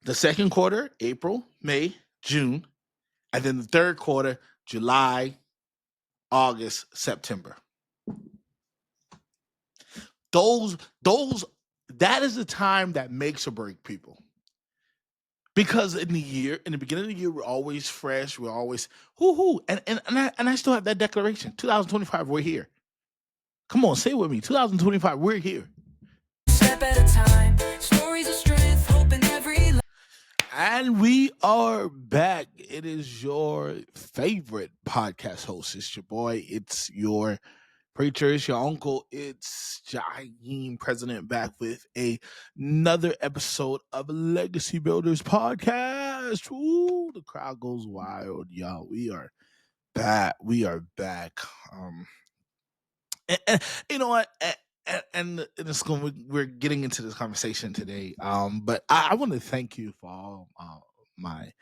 The second quarter, April, May, June, and then the third quarter, July, August, September. Those that is the time that makes or break people. Because in the beginning of the year, we're always fresh. We're always hoo. And I still have that declaration. 2025, we're here. Come on, say it with me. 2025, we're here. Step at a time, stories of strength, hope in every life. And we are back. It is your favorite podcast host. It's your boy. It's your preacher. It's your uncle. It's Jaheem, president, back with another episode of Legacy Builders Podcast. Ooh, the crowd goes wild, y'all. We are back. We are back. And you know what? And it's going. We're getting into this conversation today. But I want to thank you for all my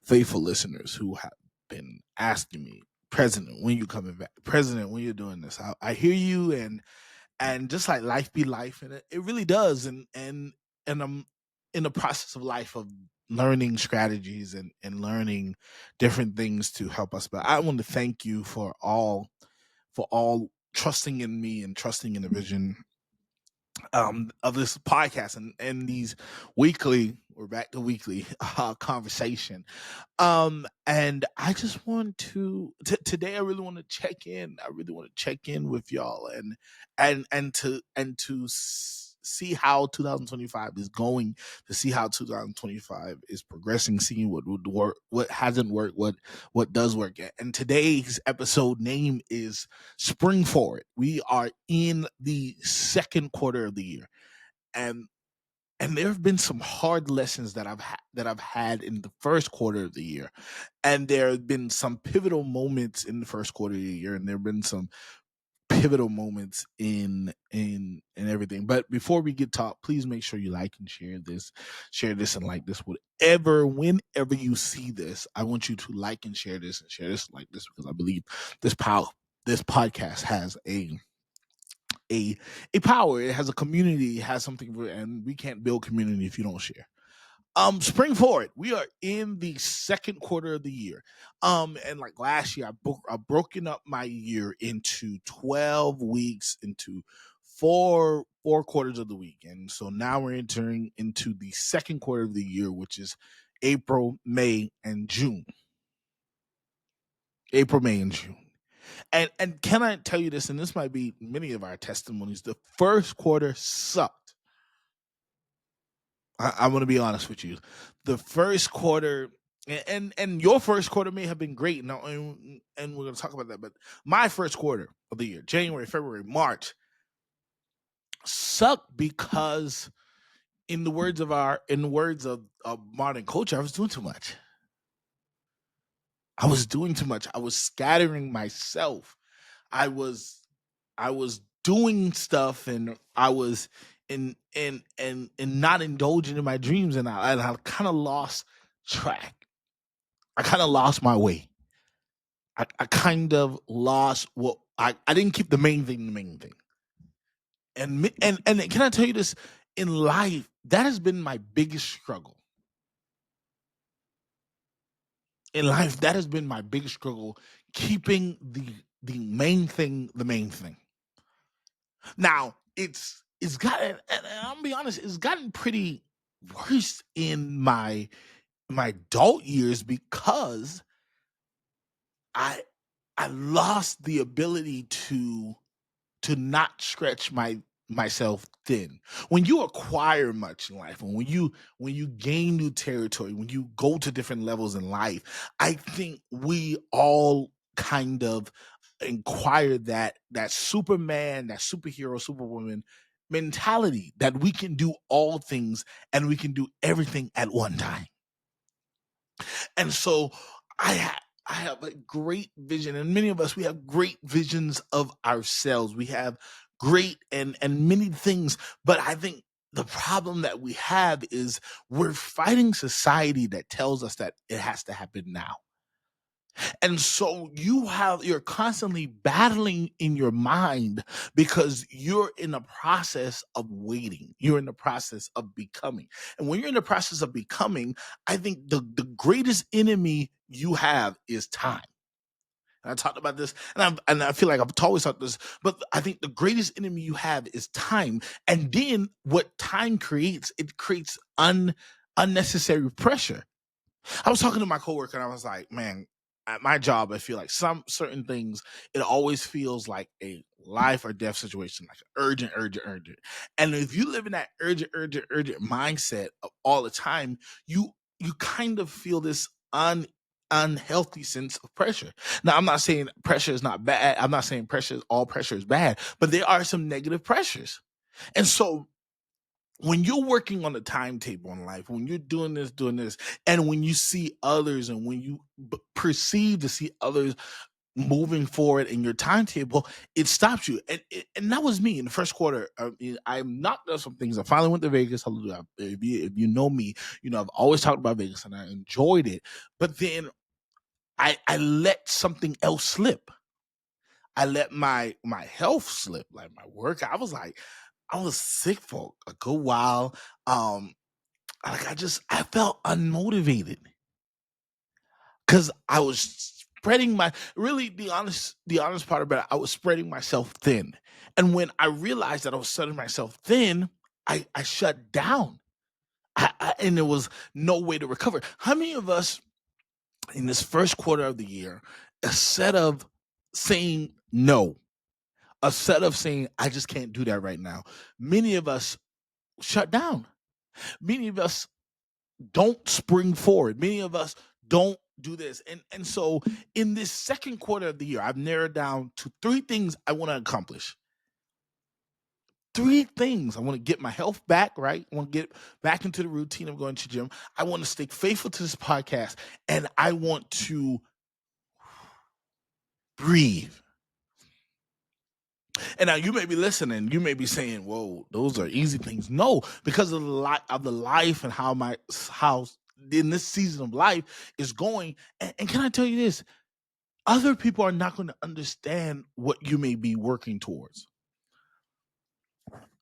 faithful listeners who have been asking me, President, when you coming back? President, when you're doing this? I hear you, and just like life be life, and it really does. And I'm in the process of life of learning strategies and learning different things to help us. But I want to thank you for all trusting in me and trusting in the vision of this podcast and these we're back to weekly conversation. And I just want today I really want to check in. I really want to check in with y'all and to see how 2025 is going, to see how 2025 is progressing, seeing what would work, what hasn't worked, what does work. And today's episode name is Spring Forward. We are in the second quarter of the year, and there have been some hard lessons that I've had in the first quarter of the year, and there have been some pivotal moments in the first quarter of the year, and there have been some pivotal moments in everything. But before we get taught, please make sure you like and share this and like this. Whenever you see this, I want you to like and share this and like this, because I believe this podcast has a power. It has a community. It has something, and we can't build community if you don't share. Spring Forward. We are in the second quarter of the year. And like last year, I've broken up my year into 12 weeks, into four quarters of the week. And so now we're entering into the second quarter of the year, which is April, May, and June. April, May, and June. And can I tell you this, and this might be many of our testimonies, the first quarter sucked. I'm going to be honest with you. The first quarter, and your first quarter may have been great, and we're going to talk about that. But my first quarter of the year, January, February, March, sucked because, in the words of modern culture, I was doing too much. I was scattering myself. I was doing stuff, and I was and not indulging in my dreams, and I kind of lost track. I kind of lost my way. I kind of lost what I didn't keep the main thing. And can I tell you this? In life, that has been my biggest struggle. In life, that has been my biggest struggle, keeping the main thing the main thing. Now, it's gotten, and I'm gonna be honest, it's gotten pretty worse in my adult years, because I lost the ability to not stretch myself thin. When you acquire much in life, and when you gain new territory, when you go to different levels in life, I think we all kind of acquire that Superman, that superhero, superwoman mentality, that we can do all things and we can do everything at one time. And so I have a great vision, and many of us, we have great visions of ourselves. We have great and many things, but I think the problem that we have is we're fighting society that tells us that it has to happen now. And so you're constantly battling in your mind because you're in the process of waiting. You're in the process of becoming. And when you're in the process of becoming, I think the greatest enemy you have is time. And I talked about this, and I feel like I've always talked this, but I think the greatest enemy you have is time. And then what time creates, it creates unnecessary pressure. I was talking to my coworker and I was like, man, at my job, I feel like some certain things, it always feels like a life or death situation, like urgent, urgent, urgent. And if you live in that urgent, urgent, urgent mindset of all the time, you kind of feel this unhealthy sense of pressure. Now, I'm not saying pressure is not bad. I'm not saying all pressure is bad, but there are some negative pressures. And so when you're working on a timetable in life, when you're doing this, and when you see others, and when you perceive to see others moving forward in your timetable, it stops you. And that was me in the first quarter. I knocked out some things. I finally went to Vegas. Hallelujah. If you know me, you know I've always talked about Vegas, and I enjoyed it. But then I let something else slip. I let my health slip, like my work. I was sick for a good while. Like I felt unmotivated because I was spreading my really the honest part about it, I was spreading myself thin. And when I realized that I was spreading myself thin, I shut down. And there was no way to recover. How many of us in this first quarter of the year, instead of saying no, instead of saying I just can't do that right now, many of us shut down. Many of us don't spring forward. Many of us don't do this. And so in this second quarter of the year, I've narrowed down to three things I want to accomplish. Three things. I want to get my health back, right? I want to get back into the routine of going to the gym. I want to stay faithful to this podcast, and I want to breathe. And now you may be listening, you may be saying, "Whoa, those are easy things." No, because of the life and how in this season of life is going. And can I tell you this? Other people are not going to understand what you may be working towards.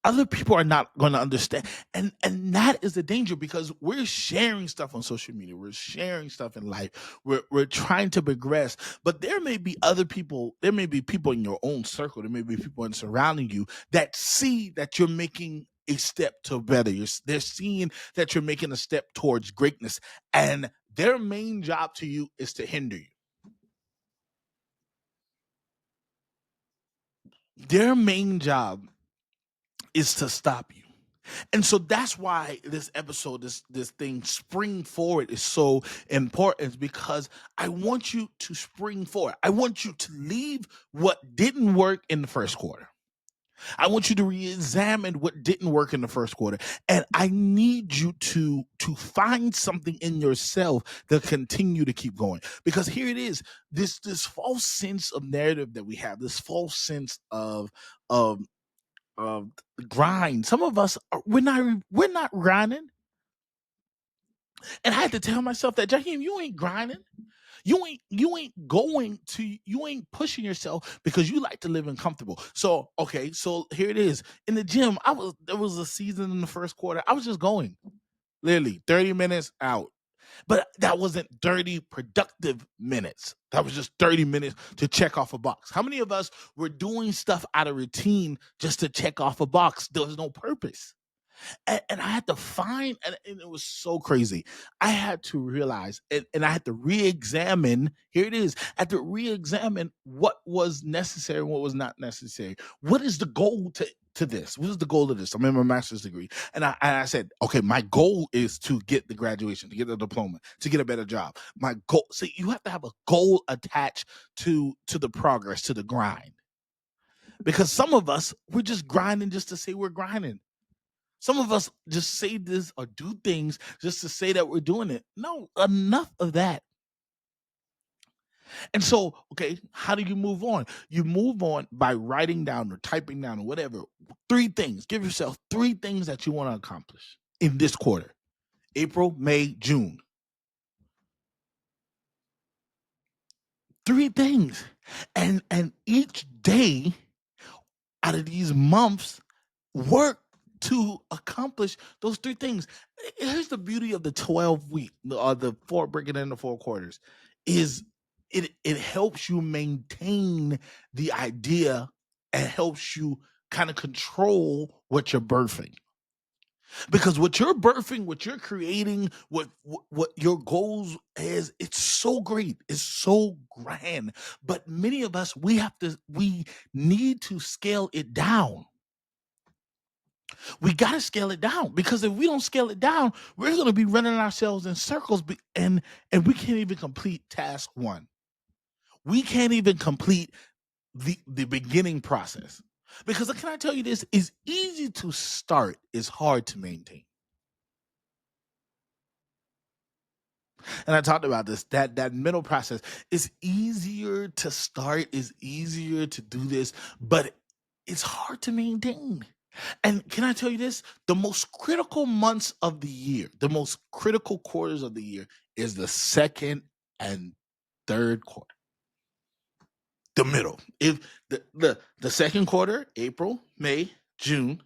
Other people are not going to understand, and that is the danger, because we're sharing stuff on social media, we're sharing stuff in life, we're trying to progress, but there may be other people, there may be people in your own circle, there may be people in surrounding you that see that you're making a step to better. They're seeing that you're making a step towards greatness, and their main job to you is to hinder you. Their main job is to stop you. And so that's why this episode, this thing, spring forward, is so important, because I want you to spring forward. I want you to leave what didn't work in the first quarter. I want you to re-examine what didn't work in the first quarter, and I need you to find something in yourself to continue to keep going. Because here it is, this false sense of narrative that we have, this false sense of of grind. Some of us we're not grinding, and I had to tell myself that, Jaheim, you ain't grinding. You ain't pushing yourself because you like to live in comfortable. So okay, so here it is in the gym. There was a season in the first quarter. I was just going literally 30 minutes out. But that wasn't 30 productive minutes. That was just 30 minutes to check off a box. How many of us were doing stuff out of routine just to check off a box? There was no purpose. And I had to find, and it was so crazy. I had to realize, and I had to re-examine. Here it is. I had to re-examine what was necessary and what was not necessary. What is the goal to this? What is the goal of this? I'm in my master's degree, and I said, okay, my goal is to get the graduation, to get the diploma, to get a better job. My goal. See, you have to have a goal attached to the progress, to the grind. Because some of us, we're just grinding just to say we're grinding. Some of us just say this or do things just to say that we're doing it. No, enough of that. And so, okay, how do you move on? You move on by writing down or typing down or whatever. Three things. Give yourself three things that you want to accomplish in this quarter: April, May, June. 3 things. And each day out of these months, work to accomplish those 3 things. Here's the beauty of the 12 week or the 4 breaking into 4 quarters is it helps you maintain the idea and helps you kind of control what you're birthing. Because what you're birthing, what you're creating, what your goals is, it's so great, it's so grand. But many of us, we need to scale it down. We got to scale it down, because if we don't scale it down, we're going to be running ourselves in circles, and we can't even complete task 1. We can't even complete the beginning process. Because can I tell you this? It's easy to start, it's hard to maintain. And I talked about this, that middle process. It's easier to start, it's easier to do this, but it's hard to maintain. And can I tell you this? The most critical months of the year, the most critical quarters of the year is the second and third quarter. The middle. If the second quarter, April, May, June,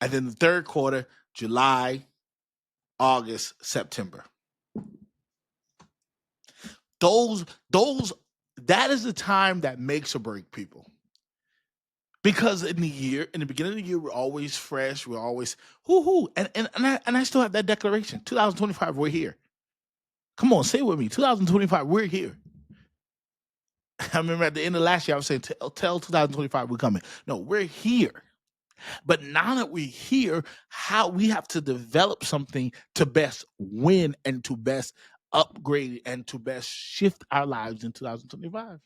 and then the third quarter, July, August, September. Those that is the time that makes or break people. Because in the beginning of the year, we're always fresh, we're always hoo. And I still have that declaration. 2025, we're here. Come on, say it with me. 2025, we're here. I remember at the end of last year, I was saying, tell 2025 we're coming. No, we're here. But now that we're here, how we have to develop something to best win and to best upgrade and to best shift our lives in 2025.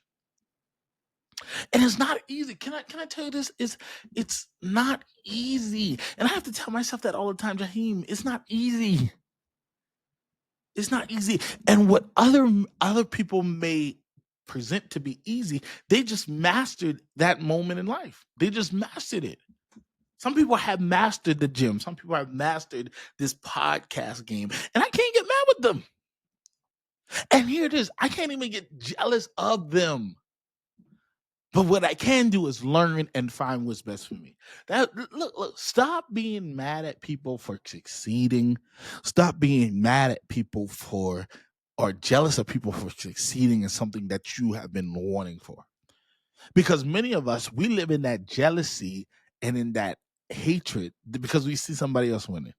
And it's not easy. Can I tell you this? It's not easy. And I have to tell myself that all the time, Jaheim, it's not easy. It's not easy. And what other people may present to be easy, they just mastered that moment in life. They just mastered it. Some people have mastered the gym. Some people have mastered this podcast game. And I can't get mad with them. And here it is. I can't even get jealous of them. But what I can do is learn and find what's best for me. Look, stop being mad at people for succeeding. Stop being mad at people for or jealous of people for succeeding in something that you have been wanting for. Because many of us, we live in that jealousy and in that hatred because we see somebody else winning.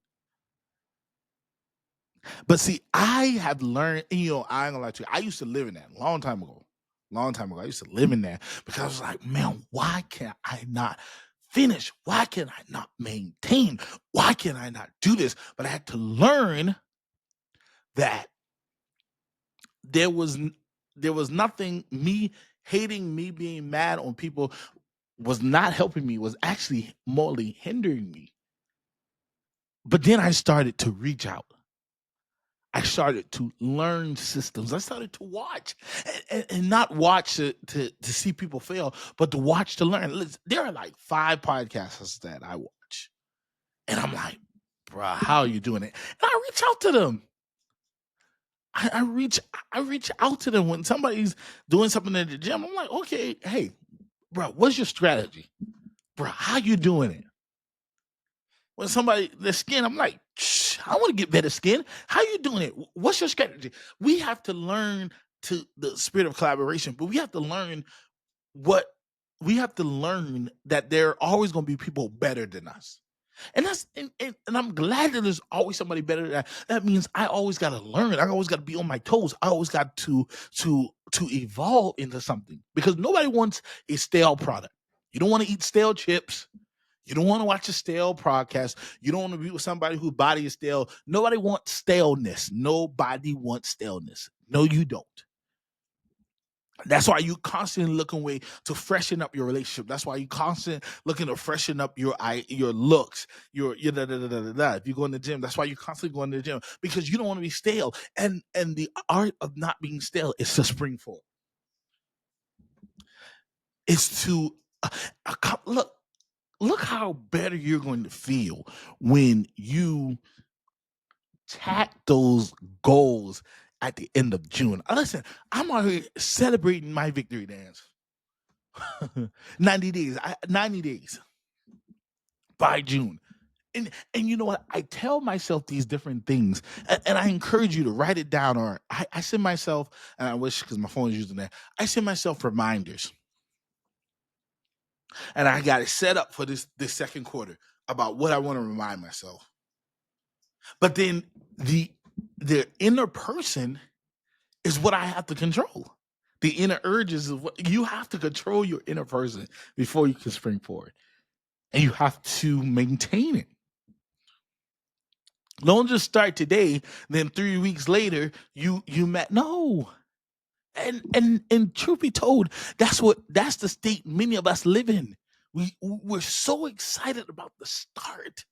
But see, I have learned, I ain't gonna lie to you, I used to live in that a long time ago. I used to live in there because I was like, man, why can't I not finish? Why can I not maintain? Why can I not do this? But I had to learn that there was nothing, me hating, me being mad on people was not helping me, was actually morally hindering me. But then I started to reach out. I started to learn systems. I started to watch and not watch to see people fail, but to watch to learn. Listen, there are like 5 podcasts that I watch. And I'm like, bruh, how are you doing it? And I reach out to them. I reach out to them when somebody's doing something in the gym. I'm like, okay, hey, bro, what's your strategy? Bro, how you doing it? When somebody their skin, I'm like, I want to get better skin. How you doing it? What's your strategy? We have to learn to the spirit of collaboration, but we have to learn that there are always going to be people better than us. And I'm glad that there's always somebody better than that. That means I always got to learn. I always got to be on my toes. I always got to evolve into something, because nobody wants a stale product. You don't want to eat stale chips. You don't want to watch a stale podcast. You don't want to be with somebody whose body is stale. Nobody wants staleness. Nobody wants staleness. No, you don't. That's why you constantly looking way to freshen up your relationship. That's why you constantly looking to freshen up your looks, your da, da, da, da, da, da. If you go in the gym, that's why you constantly going to the gym, because you don't want to be stale. And the art of not being stale is to spring forward. It's to look how better you're going to feel when you tack those goals at the end of June. Listen, I'm already celebrating my victory dance. 90 days. 90 days by June. And you know what? I tell myself these different things, and I encourage you to write it down, or I send myself, and I wish because my phone is using that, I send myself reminders, and I got it set up for this second quarter about what I want to remind myself. But then the inner person is what I have to control. The inner urges is what you have to control. Your inner person before you can spring forward, and you have to maintain it. Don't just start today, then 3 weeks later you met. No. And truth be told, that's the state many of us live in. We're so excited about the start.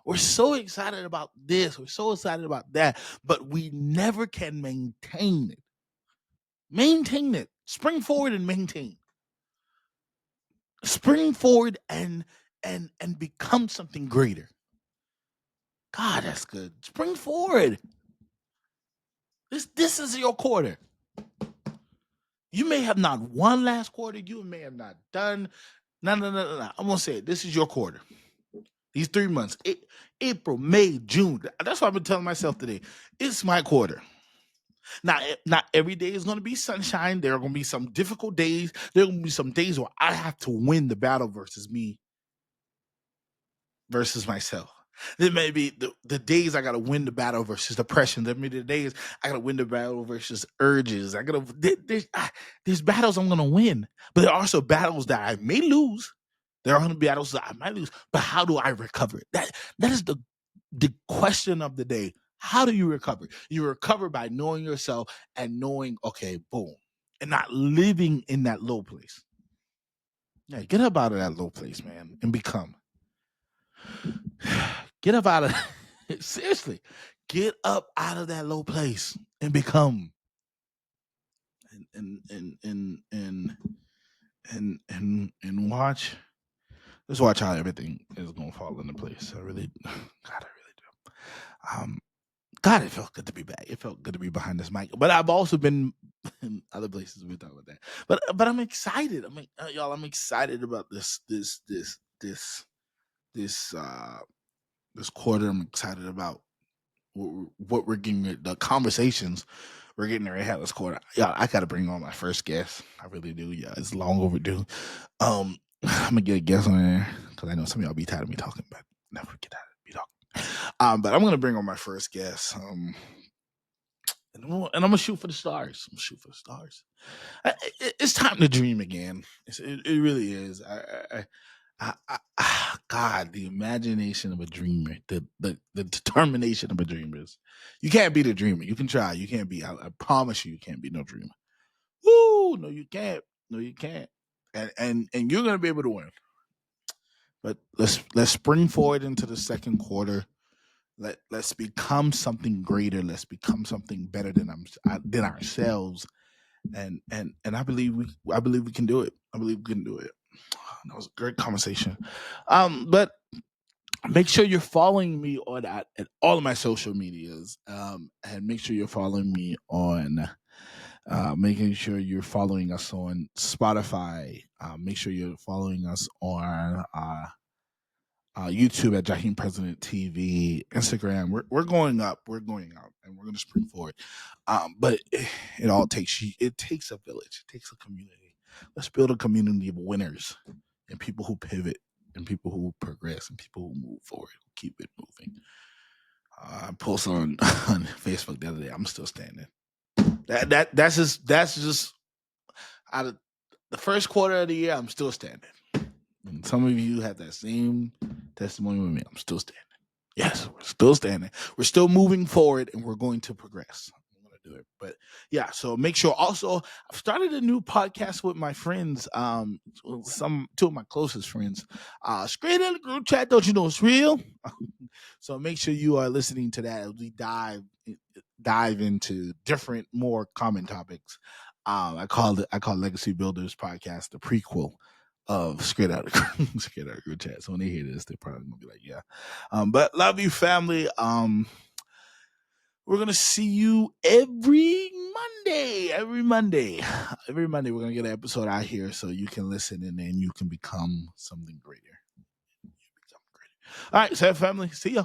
We're so excited about this. We're so excited about that, but we never can maintain it. Maintain it. Spring forward and maintain. Spring forward and become something greater. God, that's good. Spring forward. This is your quarter. You may have not won last quarter. You may have not done. No. I'm gonna say it. This is your quarter. These 3 months, April, May, June. That's what I've been telling myself today. It's my quarter. Now, not every day is going to be sunshine. There are going to be some difficult days. There are going to be some days where I have to win the battle versus me, versus myself. There may be the days I got to win the battle versus depression. There may be the days I got to win the battle versus urges. There's battles I'm going to win, but there are also battles that I may lose. There are going to be battles that I might lose, but how do I recover it? That is the question of the day. How do you recover? You recover by knowing yourself and knowing, okay, boom, and not living in that low place. Yeah, get up out of that low place, man, and become. Get up out of seriously. Get up out of that low place and become. And watch. Just watch how everything is gonna fall into place. I really do. God, it felt good to be back. It felt good to be behind this mic. But I've also been in other places. We talk about that. But I'm excited. Y'all. I'm excited about this quarter. I'm excited about what we're getting. The conversations we're getting ready to have this quarter. Yeah, I got to bring on my first guest. I really do. Yeah, it's long overdue. I'm gonna get a guest on there because I know some of y'all be tired of me talking, but never get tired of me talking. But I'm gonna bring on my first guest. And I'm gonna shoot for the stars. I'm gonna shoot for the stars. It's time to dream again. It really is. God, the imagination of a dreamer, the determination of a dreamer is. You can't be the dreamer. You can try. You can't be. I promise you can't be no dreamer. Woo! No, you can't. No, you can't. And you're gonna be able to win. But let's spring forward into the second quarter. Let's become something greater. Let's become something better than ourselves. And I believe we can do it. I believe we can do it. That was a great conversation. But make sure you're following me on at all of my social medias. And make sure you're following me on making sure you're following us on Spotify. Make sure you're following us on YouTube at Jaheim President TV, Instagram. We're going up, we're going out, and we're going to spring forward. But it all takes it takes a village, it takes a community. Let's build a community of winners and people who pivot and people who progress and people who move forward, who keep it moving. I posted on Facebook the other day. I'm still standing. That's just out of the first quarter of the year. I'm still standing. And some of you have that same testimony with me. I'm still standing. Yes, we're still standing. We're still moving forward, and we're going to progress. I'm going to do it. But yeah, so make sure. Also, I've started a new podcast with my friends. Two of my closest friends. Straight in the group chat. Don't you know it's real? So make sure you are listening to that as we dive into different, more common topics. I call Legacy Builders podcast the prequel of straight out of group chat. So when they hear this, they're probably gonna be like, yeah. But love you, family. We're gonna see you every Monday. Every Monday. Every Monday we're gonna get an episode out here so you can listen and then you can become something greater. All right, so family, see ya.